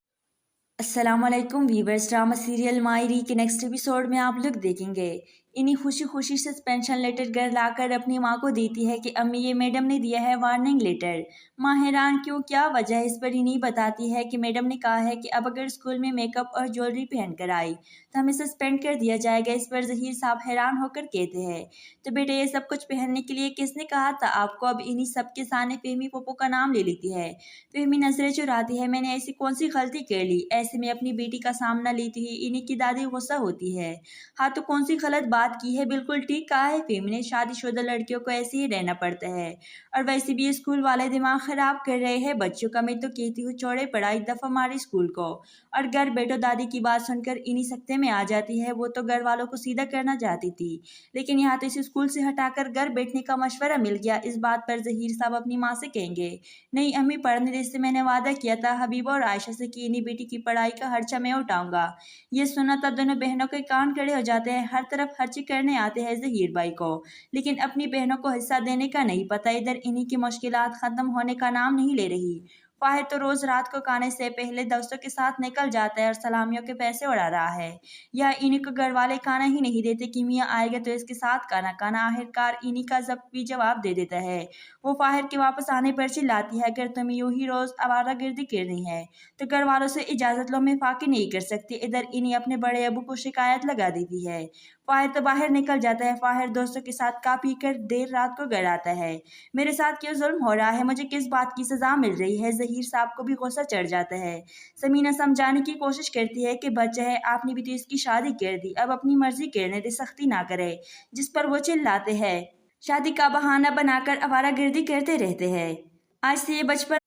अस्सलामुअलैकुम वीवर्स, ड्रामा सीरियल मायरी के नेक्स्ट एपिसोड में आप लोग देखेंगे इन्हीं खुशी खुशी सस्पेंशन लेटर घर लाकर अपनी माँ को देती है कि अम्मी ये मैडम ने दिया है वार्निंग लेटर। माँ हैरान क्यों, क्या वजह है, इस पर इन्हीं बताती है कि मैडम ने कहा है कि अब अगर स्कूल में मेकअप और ज्वेलरी पहन कर आई तो हमें सस्पेंड कर दिया जाएगा। इस पर ज़हीर साहब हैरान होकर कहते हैं, तो बेटे ये सब कुछ पहनने के लिए किसने कहा था आपको? अब इन्हीं सब के सामने फ़हमी पप्पू का नाम ले लेती है। फ़हमी नजरें चुराती है, मैंने ऐसी कौन सी गलती कर ली? ऐसे में अपनी बेटी का सामना लेती ही इन्हीं की दादी गुस्सा होती है। हाँ तो कौन सी गलत बात की है? बिल्कुल ठीक कहा है फ़हमी ने, शादीशुदा लड़कियों को ऐसे ही रहना पड़ता है। और वैसे भी ये स्कूल वाले दिमाग ख़राब कर रहे हैं बच्चों का। मैं तो कहती हूँ छोड़े पढ़ाई, दफ़ा मारी स्कूल को। और घर बैठो दादी की बात सुनकर इन्हीं सकते में आ जाती है। वो तो घर वालों को सीधा करना चाहती थी, लेकिन यहाँ तो इस स्कूल से हटाकर घर बैठने का मशवरा मिल गया। इस बात पर ज़हीर साहब अपनी माँ से कहेंगे, नहीं अम्मी, पढ़ने दे से मैंने वादा किया था हबीबा और आयशा से कि इन्हीं बेटी की पढ़ाई का खर्चा मैं उठाऊंगा। ये सुना तो दोनों बहनों के कान खड़े हो जाते हैं। हर तरफ खर्ची करने आते हैं ज़हीर भाई को, लेकिन अपनी बहनों को हिस्सा देने का नहीं पता। इधर इन्हीं की मुश्किलात ख़त्म होने का नाम नहीं ले रही। फाहिर तो रोज़ रात को खाने से पहले दोस्तों के साथ निकल जाता है और सलामियों के पैसे उड़ा रहा है। या इन्हीं को घर वाले खाना ही नहीं देते कि मियाँ आएगा तो इसके साथ खाना खाना। आखिरकार इन्हीं का जब भी जवाब दे देता है। वो फाहिर के वापस आने पर चिल्लाती है, अगर तुम यूं ही रोज़ आवारागर्दी कर रही है तो घर वालों से इजाज़त लो, मैं फाकी नहीं कर सकती। इधर इन्हीं अपने बड़े अबू को शिकायत लगा देती है। फाहिर तो बाहर निकल जाता है। फाहिर दोस्तों के साथ खा पी कर देर रात को घर आता है। मेरे साथ क्यों जुल्म हो रहा है? मुझे किस बात की सज़ा मिल रही है? ज़हीर साहब को भी गुस्सा चढ़ जाता है। समीना समझाने की कोशिश करती है कि बच्चा है, आपने भी तो इसकी शादी कर दी, अब अपनी मर्जी करने दे, सख्ती ना करे। जिस पर वो चिल्लाते हैं, शादी का बहाना बनाकर आवारागर्दी करते रहते हैं। आज से ये बचपन।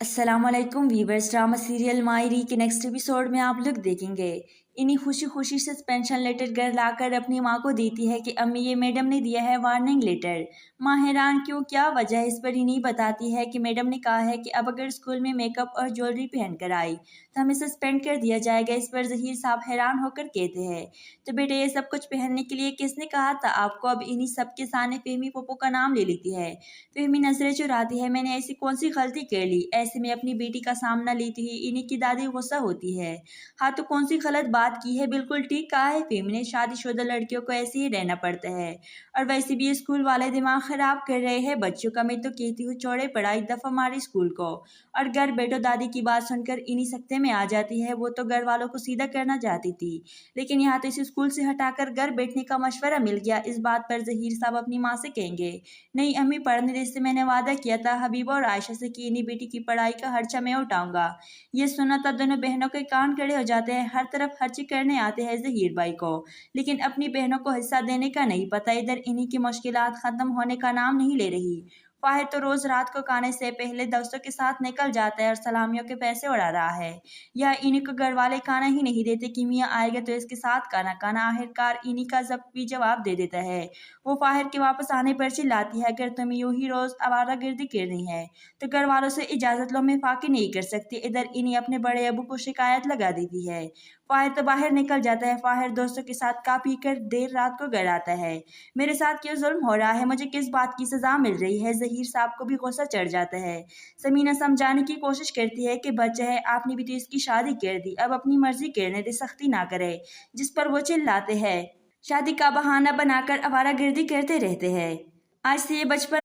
अस्सलामुअलैकुम वीवर्स, ड्रामा सीरियल मायरी के नेक्स्ट एपिसोड में आप लोग देखेंगे इन्हीं खुशी खुशी सस्पेंशन लेटर घर लाकर अपनी माँ को देती है कि अम्मी ये मैडम ने दिया है वार्निंग लेटर। माँ हैरान क्यों, क्या वजह है, इस पर इन्हीं बताती है कि मैडम ने कहा है कि अब अगर स्कूल में मेकअप और ज्वेलरी पहन कर आई तो हमें सस्पेंड कर दिया जाएगा। इस पर ज़हीर साहब हैरान होकर कहते हैं, तो बेटे ये सब कुछ पहनने के लिए किसने कहा था आपको? अब इन्हीं सब के सामने फ़हमी पप्पू का नाम ले लेती है। फ़हमी नजरें चुराती है, मैंने ऐसी कौन सी गलती कर ली? ऐसे में अपनी बेटी का सामना लेती ही इन्हीं की दादी गुस्सा होती है। हाँ तो कौन सी गलत बात की है? बिल्कुल ठीक कहा है फ़हमी ने, शादीशुदा लड़कियों को ऐसे ही रहना पड़ता है। और वैसे भी ये स्कूल वाले दिमाग ख़राब कर रहे हैं बच्चों का। मैं तो कहती हूँ छोड़े पढ़ाई, दफ़ा मारी स्कूल को। और घर बैठो दादी की बात सुनकर इन्हीं सकते में आ जाती है। वो तो घर वालों को सीधा करना चाहती थी, लेकिन यहाँ तो इस स्कूल से हटाकर घर बैठने का मशवरा मिल गया। इस बात पर ज़हीर साहब अपनी माँ से कहेंगे, नहीं अम्मी, पढ़ने दे से मैंने वादा किया था हबीबा और आयशा से कि इन्हीं बेटी की पढ़ाई का खर्चा मैं उठाऊंगा। ये सुना तो दोनों बहनों के कान खड़े हो जाते हैं। हर तरफ खर्ची करने आते हैं ज़हीर भाई को, लेकिन अपनी बहनों को हिस्सा देने का नहीं पता। इधर इन्हीं की मुश्किलात ख़त्म होने का नाम नहीं ले रही। फाहिर तो रोज़ रात को खाने से पहले दोस्तों के साथ निकल जाता है और सलामियों के पैसे उड़ा रहा है। या इन्हीं को घर वाले खाना ही नहीं देते कि मियाँ आएगा तो इसके साथ खाना खाना। आखिरकार इन्हीं का जब भी जवाब दे देता है। वो फाहिर के वापस आने पर चिल्लाती है, अगर तुम यूं ही रोज़ आवारागर्दी कर रही है तो घर वालों से इजाज़त लो, मैं फाकी नहीं कर सकती। इधर इन्हीं अपने बड़े अबू को शिकायत लगा देती है। फाहिर तो बाहर निकल जाता है। फाहिर दोस्तों के साथ खा पी कर देर रात को घर आता है। मेरे साथ क्यों जुल्म हो रहा है? मुझे किस बात की सज़ा मिल रही है? ज़हीर साहब को भी गुस्सा चढ़ जाता है। समीना समझाने की कोशिश करती है कि बच्चा है, आपने भी तो इसकी शादी कर दी, अब अपनी मर्जी करने दे, सख्ती ना करे। जिस पर वो चिल्लाते हैं, शादी का बहाना बनाकर आवारागर्दी करते रहते हैं। आज से ये बचपन।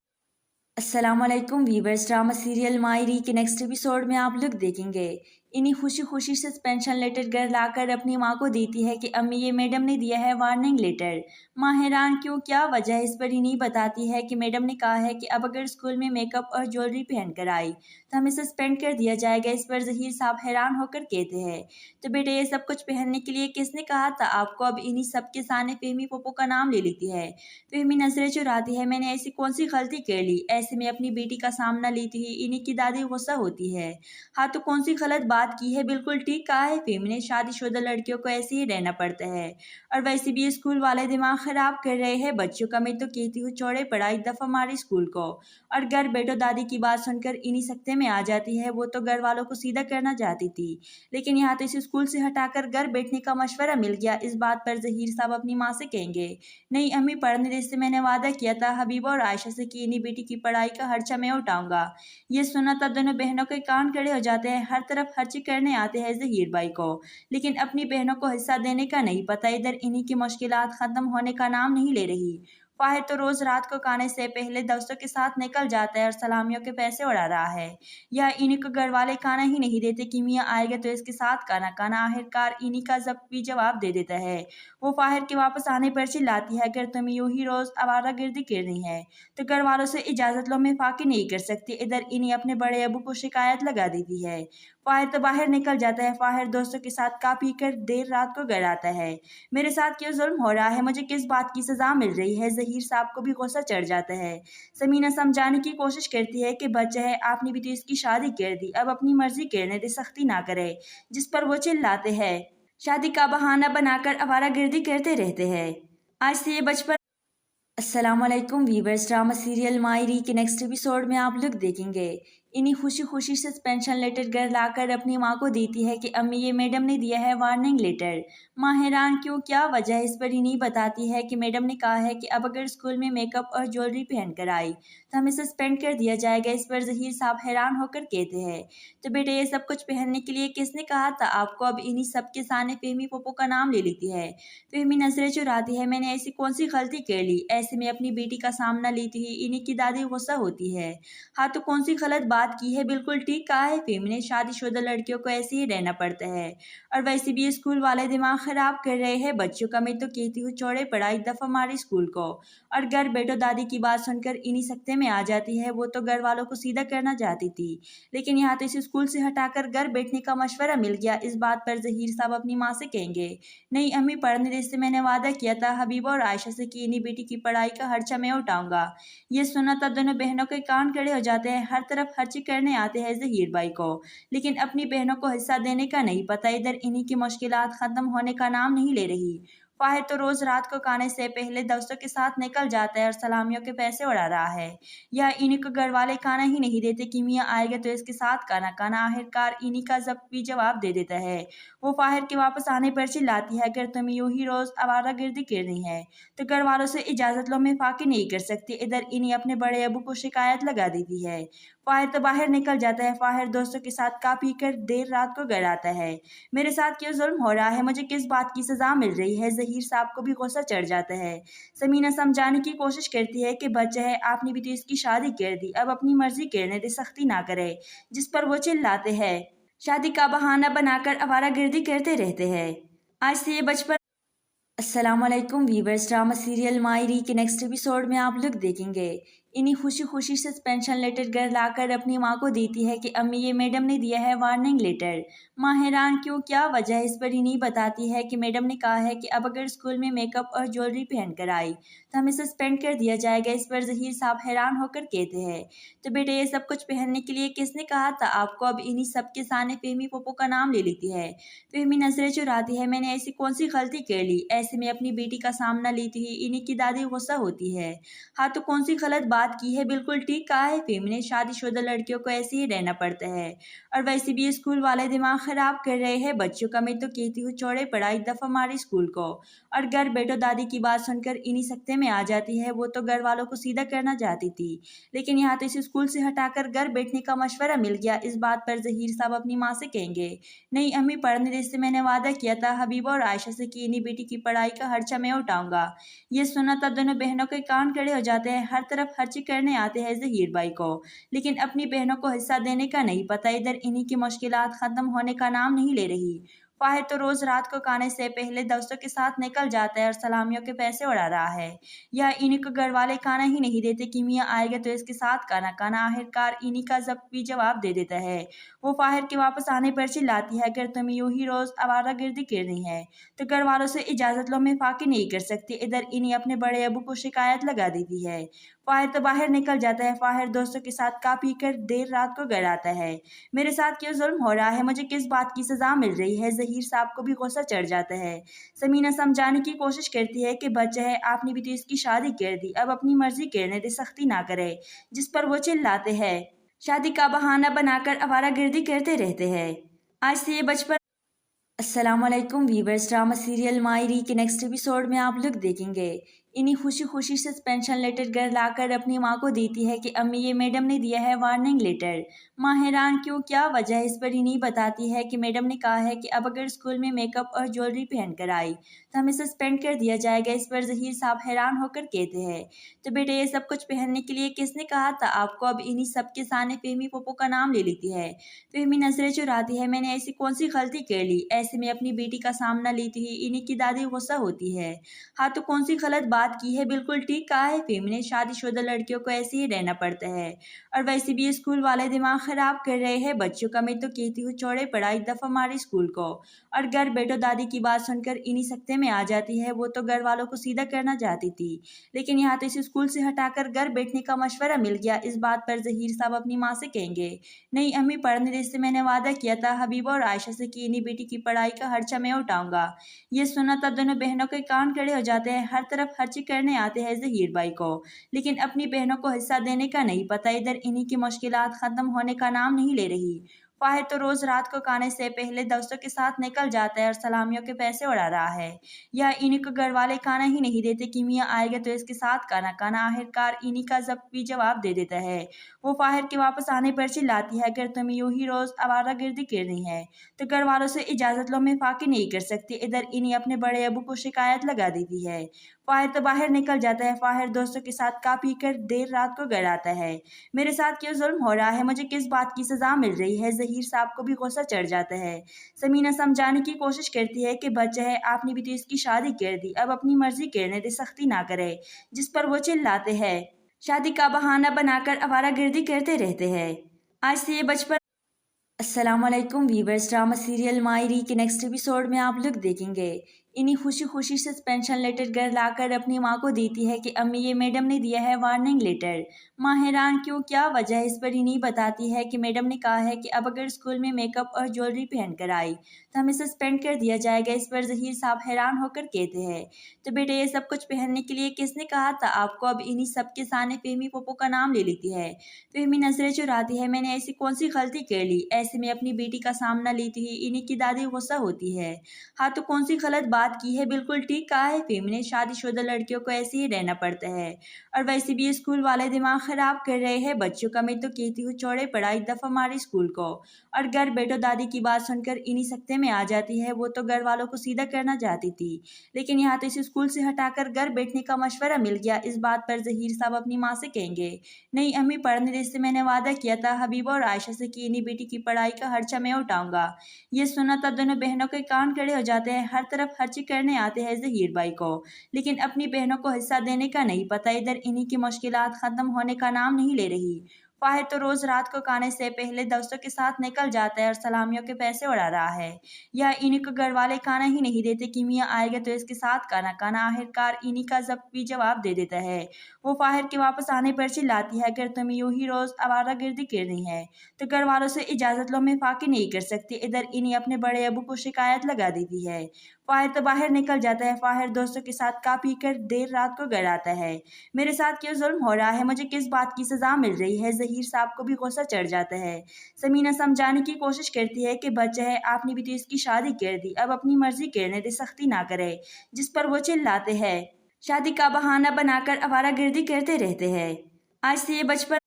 अस्सलामुअलैकुम वीवर्स, ड्रामा सीरियल मायरी के नेक्स्ट एपिसोड में आप लोग देखेंगे इन्हीं खुशी खुशी सस्पेंशन लेटर घर लाकर अपनी माँ को देती है कि अम्मी ये मैडम ने दिया है वार्निंग लेटर। माँ हैरान क्यों, क्या वजह है, इस पर इन्हीं बताती है कि मैडम ने कहा है कि अब अगर स्कूल में मेकअप और ज्वेलरी पहन कर आई तो हमें सस्पेंड कर दिया जाएगा। इस पर ज़हीर साहब हैरान होकर कहते हैं, तो बेटे ये सब कुछ पहनने के लिए किसने कहा था आपको? अब इन्हीं सब के सामने फ़हमी पप्पू का नाम ले लेती है। फ़हमी नजरें चुराती है, मैंने ऐसी कौन सी गलती कर ली? ऐसे में अपनी बेटी का सामना लेती ही इन्हीं की दादी गुस्सा होती है। हाँ तो कौन सी गलत बात की है? बिल्कुल ठीक कहा है फ़हमी ने, शादीशुदा लड़कियों को ऐसे ही रहना पड़ता है। और वैसे भी ये स्कूल वाले दिमाग ख़राब कर रहे हैं बच्चों का। मैं तो कहती हूँ छोड़े पढ़ाई, दफ़ा मारी स्कूल को। और घर बैठो दादी की बात सुनकर इन्हीं सकते में आ जाती है। वो तो घर वालों को सीधा करना चाहती थी, लेकिन यहाँ तो इस स्कूल से हटाकर घर बैठने का मशवरा मिल गया। इस बात पर ज़हीर साहब अपनी माँ से कहेंगे, नहीं अम्मी, पढ़ने दे से मैंने वादा किया था हबीबा और आयशा से कि इन्हीं बेटी की पढ़ाई का खर्चा मैं उठाऊंगा। ये सुना तो दोनों बहनों के कान खड़े हो जाते हैं। हर तरफ خرچی کرنے آتے ہیں ظہیر بھائی کو، لیکن اپنی بہنوں کو حصہ دینے کا نہیں پتہ، ادھر انہی کی مشکلات ختم ہونے کا نام نہیں لے رہی۔ فاہر تو روز رات کو کھانے سے پہلے دوستوں کے ساتھ نکل جاتا ہے اور سلامیوں کے پیسے اڑا رہا ہے۔ یا انہی کو گھر والے کھانا ہی نہیں دیتے کہ میاں آئے گا تو اس کے ساتھ کھانا آخرکار انہی کا ضبط بھی جواب دے دیتا ہے۔ وہ فاہر کے واپس آنے پر چلاتی ہے، اگر تم یوں ہی روز آوارہ گردی کرنی ہے تو گھر والوں سے اجازت لو، میں فاقے نہیں کر سکتی۔ ادھر انہی اپنے بڑے ابو کو شکایت لگا دیتی ہے۔ فاہر تو باہر نکل جاتا ہے۔ فاہر دوستوں کے ساتھ کھا پی کر دیر رات کو گھر آتا ہے۔ میرے ساتھ کیوں ظلم ہو رہا ہے، مجھے کس بات کی سزا مل رہی ہے؟ ظہیر صاحب کو بھی غصہ چڑھ جاتا ہے۔ سمینہ سمجھانے کی کوشش کرتی ہے کہ بچہ ہے، آپ نے بھی تو اس کی شادی کر دی، اب اپنی مرضی کرنے دے، سختی نہ کرے، جس پر وہ چلاتے ہیں شادی کا بہانہ بنا کر آوارہ گردی کرتے رہتے ہیں۔ آج سے یہ بچپن۔ السلام علیکم ویورز، ڈرامہ سیریل مائری کے نیکسٹ ایپیسوڈ میں آپ لوگ دیکھیں گے انہی خوشی خوشی سے پینشن لیٹر گھر لا کر اپنی ماں کو دیتی ہے کہ امی یہ میڈم نے دیا ہے وارننگ لیٹر۔ ماں حیران کیوں، کیا وجہ ہے، اس پر انہی بتاتی ہے کہ میڈم نے کہا ہے کہ اب اگر اسکول میں میک اپ اور جویلری پہن کر آئی تو ہمیں سسپینڈ کر دیا جائے گا۔ اس پر ظہیر صاحب حیران ہو کر کہتے ہیں تو بیٹے یہ سب کچھ پہننے کے لیے کس نے کہا تھا آپ کو؟ اب انہی سب کے سامنے فہمی پھپھو کا نام لے لیتی ہے۔ فہمی نظریں چراتی ہے، میں نے ایسی کون سی غلطی کر لی؟ ایسے میں اپنی بیٹی کا سامنا لیتی ہی انہی کی دادی غصہ ہوتی ہے۔ ہاں تو کون سی غلط بات کی ہے؟ بالکل ٹھیک کہا ہے فہمی نے، شادی شدہ لڑکیوں کو ایسے ہی رہنا پڑتا ہے، اور ویسے بھی اسکول والے دماغ خراب کر رہے ہیں بچوں کا۔ میں تو کہتی ہوں چھوڑے پڑھائی، دفعہ ماری اسکول کو۔ اور گھر بیٹھو دادی کی بات سن کر انہی سکتے میں آ جاتی ہے۔ وہ تو گھر والوں کو سیدھا کرنا چاہتی تھی، لیکن یہاں تو اسے اسکول سے ہٹا کر گھر بیٹھنے کا مشورہ مل گیا۔ اس بات پر ظہیر صاحب اپنی ماں سے کہیں گے نہیں امی، پڑھنے دے سے میں نے وعدہ کیا تھا حبیبہ اور عائشہ سے کہ انہی بیٹی کی پڑھائی کا خرچہ میں اٹھاؤں گا۔ یہ سنا تھا دونوں بہنوں کے کان کھڑے ہو جاتے ہیں۔ ہر طرف خرچی کرنے آتے ہیں ظہیر بھائی کو، لیکن اپنی بہنوں کو حصہ دینے کا نہیں پتہ، ادھر انہی کی مشکلات ختم ہونے کا نام نہیں لے رہی۔ فاہر تو روز رات کو کھانے سے پہلے دوستوں کے ساتھ نکل جاتا ہے اور سلامیوں کے پیسے اڑا رہا ہے۔ یا انہی کو گھر والے کھانا ہی نہیں دیتے کہ میاں آئے گا تو اس کے ساتھ کھانا آخرکار انہی کا ضبط بھی جواب دے دیتا ہے۔ وہ فاہر کے واپس آنے پر چلاتی ہے، اگر تم یوں ہی روز آوارہ گردی کرنی ہے تو گھر والوں سے اجازت لو، میں فاقے نہیں کر سکتی۔ ادھر انہی اپنے بڑے ابو کو شکایت لگا دیتی ہے۔ فاہر تو باہر نکل جاتا ہے۔ فاہر دوستوں کے ساتھ کھا پی کر دیر رات کو گھر آتا ہے۔ میرے ساتھ کیوں ظلم ہو رہا ہے، مجھے کس بات کی سزا مل رہی ہے؟ ظہیر صاحب کو بھی غصہ چڑھ جاتا ہے۔ سمینہ سمجھانے کی کوشش کرتی ہے کہ بچہ ہے، آپ نے بھی تو اس کی شادی کر دی، اب اپنی مرضی کرنے دے، سختی نہ کرے، جس پر وہ چلاتے ہیں شادی کا بہانہ بنا کر آوارہ گردی کرتے رہتے ہیں۔ آج سے یہ بچپن۔ السلام علیکم ویورز، ڈرامہ سیریل مائری کے نیکسٹ ایپیسوڈ میں آپ لوگ دیکھیں گے انہی خوشی خوشی سے پینشن لیٹر گھر لا کر اپنی ماں کو دیتی ہے کہ امی یہ میڈم نے دیا ہے وارننگ لیٹر۔ ماں حیران کیوں، کیا وجہ ہے، اس پر انہی بتاتی ہے کہ میڈم نے کہا ہے کہ اب اگر اسکول میں میک اپ اور جویلری پہن کر آئی تو ہمیں سسپینڈ کر دیا جائے گا۔ اس پر ظہیر صاحب حیران ہو کر کہتے ہیں تو بیٹے یہ سب کچھ پہننے کے لیے کس نے کہا تھا آپ کو؟ اب انہی سب کے سامنے فہمی پھپھو کا نام لے لیتی ہے۔ فہمی نظریں چراتی ہے، میں نے ایسی کون سی غلطی کر لی؟ ایسے میں اپنی بیٹی کا سامنا لیتی ہی انہی کی دادی غصہ ہوتی ہے۔ ہاں تو کون سی غلط بات کی ہے؟ بالکل ٹھیک کہا ہے فہمی نے، شادی شدہ لڑکیوں کو ایسے ہی رہنا پڑتا ہے، اور ویسے بھی اسکول والے دماغ خراب کر رہے ہیں بچوں کا۔ میں تو کہتی ہوں چھوڑے پڑھائی، دفعہ ماری اسکول کو۔ اور گھر بیٹھو دادی کی بات سن کر انہی سکتے میں آ جاتی ہے۔ وہ تو گھر والوں کو سیدھا کرنا چاہتی تھی، لیکن یہاں تو اسے اسکول سے ہٹا کر گھر بیٹھنے کا مشورہ مل گیا۔ اس بات پر ظہیر صاحب اپنی ماں سے کہیں گے نہیں امی، پڑھنے دے سے میں نے وعدہ کیا تھا حبیبہ اور عائشہ سے کہ انہی بیٹی کی پڑھائی کا خرچہ میں اٹھاؤں گا۔ یہ سنا تھا دونوں بہنوں کے کان کھڑے ہو جاتے ہیں۔ ہر طرف خرچی کرنے آتے ہیں ظہیر بھائی کو، لیکن اپنی بہنوں کو حصہ دینے کا نہیں پتہ، ادھر انہی کی مشکلات ختم ہونے کا نام نہیں لے رہی۔ فاہر تو روز رات کو کھانے سے پہلے دوستوں کے ساتھ نکل جاتا ہے اور سلامیوں کے پیسے اڑا رہا ہے۔ یا انہی کو گھر والے کھانا ہی نہیں دیتے کہ میاں آئے گا تو اس کے ساتھ کھانا آخرکار انہی کا ضبط بھی جواب دے دیتا ہے۔ وہ فاہر کے واپس آنے پر چلاتی ہے، اگر تم یوں ہی روز آوارہ گردی کرنی ہے تو گھر والوں سے اجازت لو، میں فاقے نہیں کر سکتی۔ ادھر انہی اپنے بڑے ابو کو شکایت لگا دیتی ہے۔ فاہر تو باہر نکل جاتا ہے۔ فاہر دوستوں کے ساتھ کھا پی کر دیر رات کو گھر آتا ہے۔ میرے ساتھ کیوں ظلم ہو رہا ہے، مجھے کس بات کی سزا مل رہی ہے؟ ظہیر صاحب کو بھی غصہ چڑھ جاتا ہے۔ سمینہ سمجھانے کی کوشش کرتی ہے کہ بچہ ہے، آپ نے بھی تو اس کی شادی کر دی، اب اپنی مرضی کرنے دے، سختی نہ کرے، جس پر وہ چلاتے ہیں شادی کا بہانہ بنا کر آوارہ گردی کرتے رہتے ہیں۔ آج سے یہ بچپن۔ السلام علیکم ویورز، ڈرامہ سیریل مائری کے نیکسٹ ایپیسوڈ میں آپ لوگ دیکھیں گے इन्हीं खुशी खुशी सस्पेंशन लेटर घर लाकर अपनी माँ को देती है कि अम्मी ये मैडम ने दिया है वार्निंग लेटर। माँ हैरान क्यों, क्या वजह है, इस पर इन्हीं बताती है कि मैडम ने कहा है कि अब अगर स्कूल में मेकअप और ज्वेलरी पहन कर आई तो हमें सस्पेंड कर दिया जाएगा। इस पर ज़हीर साहब हैरान होकर कहते हैं, तो बेटे ये सब कुछ पहनने के लिए किसने कहा था आपको? अब इन्हीं सब के सामने फेमी पप्पू का नाम ले लेती है। फेमी नजरें चुराती है, मैंने ऐसी कौन सी गलती कर ली? ऐसे में अपनी बेटी का सामना लेती ही इन्हीं की दादी गुस्सा होती है। हाँ तो कौन सी गलत बात की है? बिल्कुल ठीक कहा है फेमी ने, शादीशुदा लड़कियों को ऐसे ही रहना पड़ता है। और वैसे भी ये स्कूल वाले दिमाग खराब कर रहे हैं बच्चों का। मैं तो कहती हूँ छोड़े पड़ा, एक दफ़ा हमारे स्कूल को। और घर बैठो दादी की बात सुनकर इन्हीं सकते में आ जाती है। वो तो घर वालों को सीधा करना चाहती थी, लेकिन यहाँ तो इसे स्कूल से हटाकर घर बैठने का मशवरा मिल गया। इस बात पर ज़हीर साहब अपनी माँ से कहेंगे, नहीं अम्मी, पढ़ने दे से मैंने वादा किया था हबीबा और आयशा से कि इन्हीं बेटी की पढ़ाई का खर्चा मैं उठाऊंगा। ये सुना तब दोनों बहनों के कान खड़े हो जाते हैं। हर तरफ खर्ची करने आते हैं ज़हीर भाई को, लेकिन अपनी बहनों को हिस्सा देने का नहीं पता। इधर इन्हीं की मुश्किलात ख़त्म होने का नाम नहीं ले रही। फाहिर तो रोज़ रात को खाने से पहले दोस्तों के साथ निकल जाता है और सलामियों के पैसे उड़ा रहा है। यह इन्हीं को घर वाले खाना ही नहीं देते कि मियाँ आएगा तो इसके साथ खाना खाना। आखिरकार इन्हीं का जब भी जवाब दे देता है। वो फाहिर के वापस आने पर चिल्लाती है, अगर तुम यूं ही रोज़ आवारागर्दी करनी है तो घर वालों से इजाज़त लो, मैं फाकी नहीं कर सकती। इधर इन्हीं अपने बड़े अबू को शिकायत लगा देती है। फाहिर तो बाहर निकल जाता है। फाहिर दोस्तों के साथ खा पी कर देर रात को घर आता है। मेरे साथ क्यों जुल्म हो रहा है? मुझे किस बात की सज़ा मिल रही है? ज़हीर साहब को भी गुस्सा चढ़ जाता है। समीना समझाने की कोशिश करती है कि बच्चा है, आपने भी तो इसकी शादी कर दी, अब अपनी मर्जी करने दे, सख्ती ना करे। जिस पर वो चिल्लाते हैं, शादी का बहाना बनाकर आवारागर्दी करते रहते हैं। आज से ये बचपन। अस्सलाम वालेकुम वीवर्स, ड्रामा सीरियल मायरी के नेक्स्ट एपिसोड में आप लोग देखेंगे इन्हीं खुशी खुशी सस्पेंशन लेटर घर लाकर अपनी माँ को देती है कि अम्मी ये मैडम ने दिया है वार्निंग लेटर। माँ हैरान क्यों, क्या वजह है, इस पर इन्हीं बताती है कि मैडम ने कहा है कि अब अगर स्कूल में मेकअप और ज्वेलरी पहन कर आई तो हमें सस्पेंड कर दिया जाएगा। इस पर ज़हीर साहब हैरान होकर कहते हैं, तो बेटे ये सब कुछ पहनने के लिए किसने कहा था आपको? अब इन्हीं सब के सामने फेमी पप्पू का नाम ले लेती है। फेमी नजरें चुराती है, मैंने ऐसी कौन सी गलती कर ली? ऐसे में अपनी बेटी का सामना लेती ही इन्हीं की दादी गुस्सा होती है। हाँ तो कौन सी गलत बात की है? बिल्कुल ठीक कहा है फेमी ने, शादीशुदा लड़कियों को ऐसे ही रहना पड़ता है। और वैसे भी ये स्कूल वाले दिमाग खराब कर रहे हैं बच्चों का। मैं तो कहती हूँ छोड़े पड़ा, एक दफ़ा हमारे स्कूल को। और घर बैठो दादी की बात सुनकर इन्हीं सकते में आ जाती है। वो तो घर वालों को सीधा करना चाहती थी, लेकिन यहाँ तो इसे स्कूल से हटाकर घर बैठने का मशवरा मिल गया। इस बात पर ज़हीर साहब अपनी माँ से कहेंगे, नहीं अम्मी, पढ़ने दे से मैंने वादा किया था हबीबा और आयशा से कि इन्हीं बेटी की पढ़ाई का खर्चा मैं उठाऊंगा। ये सुना तब दोनों बहनों के कान खड़े हो जाते हैं। हर तरफ खर्ची करने आते हैं ज़हीर भाई को, लेकिन अपनी बहनों को हिस्सा देने का नहीं पता। इधर इन्हीं की मुश्किलात ख़त्म होने का नाम नहीं ले रही। फाहिर तो रोज़ रात को खाने से पहले दोस्तों के साथ निकल जाता है और सलामियों के पैसे उड़ा रहा है। यह इन्हीं को घर वाले खाना ही नहीं देते कि मियाँ आएगा तो इसके साथ खाना खाना। आखिरकार इन्हीं का जब भी जवाब दे देता है। वो फाहिर के वापस आने पर चिल्लाती है, अगर तुम यूं ही रोज़ आवारागर्दी करनी है तो घर वालों से इजाज़त लो, मैं फाकी नहीं कर सकती। इधर इन्हीं अपने बड़े अबू को शिकायत लगा देती है। फाहिर तो बाहर निकल जाता है। फाहिर दोस्तों के साथ खा पी कर देर रात को घर आता है। मेरे साथ क्यों जुल्म हो रहा है? मुझे किस बात की सज़ा मिल रही है? ज़हीर साहब को भी गुस्सा चढ़ जाता है। समीना समझाने की कोशिश करती है कि बच्चा है, आपने भी तो इसकी शादी कर दी, अब अपनी मर्जी करने दे, सख्ती ना करे। जिस पर वो चिल्लाते हैं, शादी का बहाना बनाकर आवारागर्दी करते रहते हैं। आज से ये बचपन।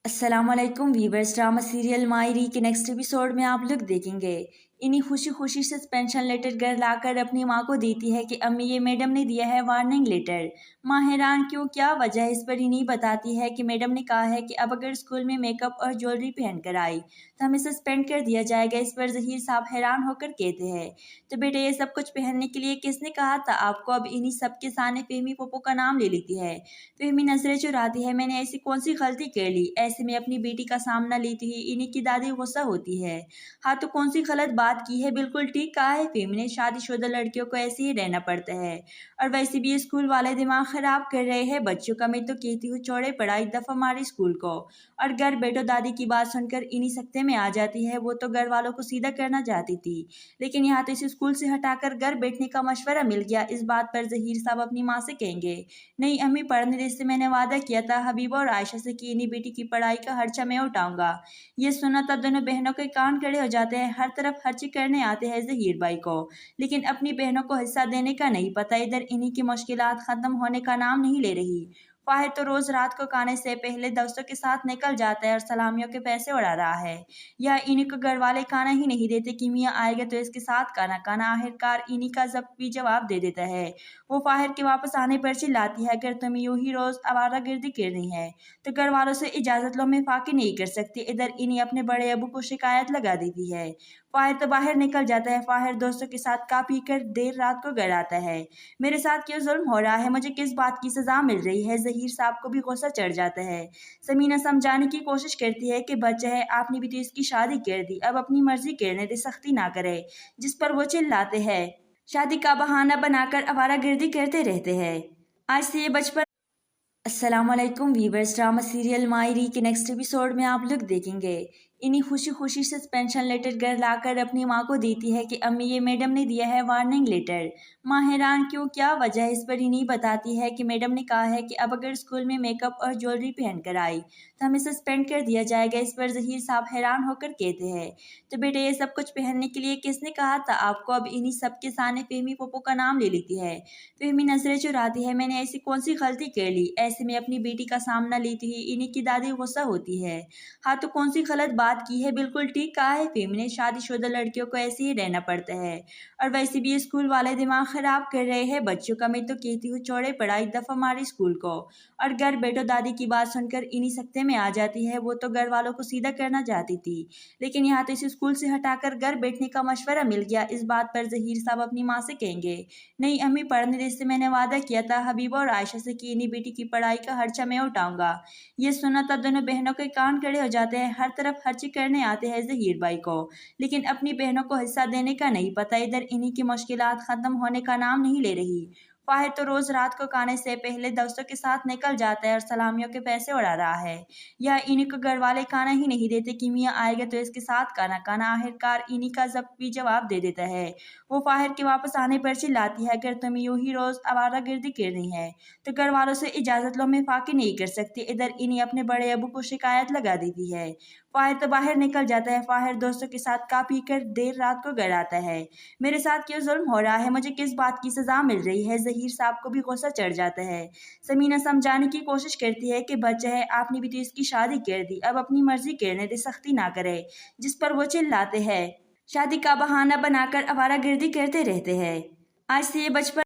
अस्सलाम वालेकुम वीवर्स, ड्रामा सीरियल मायरी के नेक्स्ट एपिसोड में आप लोग देखेंगे इन्हीं खुशी खुशी सस्पेंशन लेटर घर लाकर अपनी माँ को देती है कि अम्मी ये मैडम ने दिया है वार्निंग लेटर। माँ हैरान क्यों, क्या वजह है, इस पर इन्हीं बताती है कि मैडम ने कहा है कि अब अगर स्कूल में मेकअप और ज्वेलरी पहन कर आई तो हमें सस्पेंड कर दिया जाएगा। इस पर ज़हीर साहब हैरान होकर कहते हैं, तो बेटे ये सब कुछ पहनने के लिए किसने कहा था आपको? अब इन्हीं सब के सामने फेमी पप्पू का नाम ले लेती है। फेमी नजरें चुराती है, मैंने ऐसी कौन सी गलती कर ली? ऐसे में अपनी बेटी का सामना लेती ही इन्हीं की दादी गुस्सा होती है। हाँ तो कौन सी गलत बात की है? बिल्कुल ठीक कहा है फेमी ने, शादीशुदा लड़कियों को ऐसे ही रहना पड़ता है। और वैसे भी ये स्कूल वाले दिमाग खराब कर रहे हैं बच्चों का। मैं तो कहती हूँ छोड़े पड़ा, एक दफ़ा हमारे स्कूल को। और घर बैठो दादी की बात सुनकर इन्हीं सकते में आ जाती है। वो तो घर वालों को सीधा करना चाहती थी, लेकिन यहाँ तो इसे स्कूल से हटाकर घर बैठने का मशवरा मिल गया। इस बात पर ज़हीर साहब अपनी माँ से कहेंगे, नहीं अम्मी, पढ़ने दे से मैंने वादा किया था हबीबा और आयशा से कि इन्हीं बेटी की पढ़ाई का खर्चा मैं उठाऊंगा। ये सुना तब दोनों बहनों के कान खड़े हो जाते हैं। हर तरफ खर्ची करने आते हैं ज़हीर भाई को, लेकिन अपनी बहनों को हिस्सा देने का नहीं पता। इधर इन्हीं की मुश्किलात ख़त्म होने का नाम नहीं ले रही। फाहिर तो रोज़ रात को खाने से पहले दोस्तों के साथ निकल जाता है और सलामियों के पैसे उड़ा रहा है। या इन्हीं को घर वाले खाना ही नहीं देते कि मियाँ आएगा तो इसके साथ खाना खाना। आखिरकार इन्हीं का जब भी जवाब दे देता है। वो फाहिर के वापस आने पर चिल्लाती है, अगर तुम यूं ही रोज़ आवारागर्दी करनी है तो घर वालों से इजाज़त लो, मैं फाकी नहीं कर सकती। इधर इन्हीं अपने बड़े अबू को शिकायत लगा देती है। फाहिर तो बाहर निकल जाता है। फाहिर दोस्तों के साथ खा पी कर देर रात को घर आता है। मेरे साथ क्यों जुल्म हो रहा है, मुझे किस बात की सज़ा मिल रही है। ज़हीर साहब को भी गुस्सा चढ़ जाता है। समीना समझाने की कोशिश करती है कि बच्चा है, आपने भी तो इसकी शादी कर दी, अब अपनी मर्जी करने दे, सख्ती ना करे। जिस पर वो चिल्लाते हैं, शादी का बहाना बनाकर आवारागर्दी करते रहते हैं। आज से ये बचपन। अस्सलाम वालेकुम वीवर्स, ड्रामा सीरियल मायरी के नेक्स्ट एपिसोड में आप लोग देखेंगे इन्हीं खुशी खुशी से सस्पेंशन लेटर घर लाकर अपनी माँ को देती है कि अम्मी ये मैडम ने दिया है वार्निंग लेटर। माँ हैरान क्यों, क्या वजह है, इस पर इन्हीं बताती है कि मैडम ने कहा है कि अब अगर स्कूल में मेकअप और ज्वेलरी पहन कर आई तो हमें सस्पेंड कर दिया जाएगा। इस पर ज़हीर साहब हैरान होकर कहते हैं, तो बेटे ये सब कुछ पहनने के लिए किसने कहा था आपको। अब इन्हीं सब के सामने फ़हमी पप्पू का नाम ले लेती है। फ़हमी नजरें चुराती है, मैंने ऐसी कौन सी गलती कर ली, ऐसे में अपनी बेटी का सामना लेती ही इन्हीं की दादी गुस्सा होती है। हाँ तो कौन सी गलत बात की है, बिल्कुल ठीक कहा है फ़हमी ने, शादीशुदा लड़कियों को ऐसे ही रहना पड़ता है और वैसे भी स्कूल वाले दिमाग ख़राब कर रहे हैं बच्चों का। मैं तो कहती हूँ छोड़े पड़ा, एक दफ़ा हमारे स्कूल को। और घर बैठो दादी की बात सुनकर इन्हीं सकते में आ जाती है। वो तो घर वालों को सीधा करना चाहती थी, लेकिन यहाँ तो इस स्कूल से हटाकर घर बैठने का मशवरा मिल गया। इस बात पर ज़हीर साहब अपनी माँ से कहेंगे, नहीं अम्मी पढ़ने दे, से मैंने वादा किया था हबीबा और आयशा से कि इन्हीं बेटी की पढ़ाई का खर्चा मैं उठाऊंगा। ये सुना तब दोनों बहनों के कान खड़े हो जाते हैं। हर तरफ खर्ची करने आते हैं ज़हीर भाई को, लेकिन अपनी बहनों को हिस्सा देने का नहीं पता। इधर इन्हीं की मुश्किलात ख़त्म होने का नाम नहीं ले रही। फाहिर तो रोज़ रात को खाने से पहले दोस्तों के साथ निकल जाता है और सलामियों के पैसे उड़ा रहा है। या इन्हीं को घर वाले खाना ही नहीं देते कि मियाँ आएगा तो इसके साथ खाना खाना। आखिरकार इन्हीं का जब भी जवाब दे देता है। वो फाहिर के वापस आने पर चिल्लाती है, अगर तुम यूं ही रोज़ आवारागर्दी करनी है तो घर वालों से इजाज़त लो, मैं फाकी नहीं कर सकती। इधर इन्हीं अपने बड़े अबू को शिकायत लगा देती है। फाहिर तो बाहर निकल जाता है। फाहिर दोस्तों के साथ खा पी कर देर रात को घर आता है। मेरे साथ क्यों जुल्म हो रहा है, मुझे किस बात की सज़ा मिल रही है। ज़हीर साहब को भी गुस्सा चढ़ जाता है। समीना समझाने की कोशिश करती है कि बच्चा है, आपने भी तो इसकी शादी कर दी, अब अपनी मर्जी करने दे, सख्ती ना करे। जिस पर वो चिल्लाते हैं, शादी का बहाना बनाकर आवारागर्दी करते रहते हैं। आज से ये बचपन।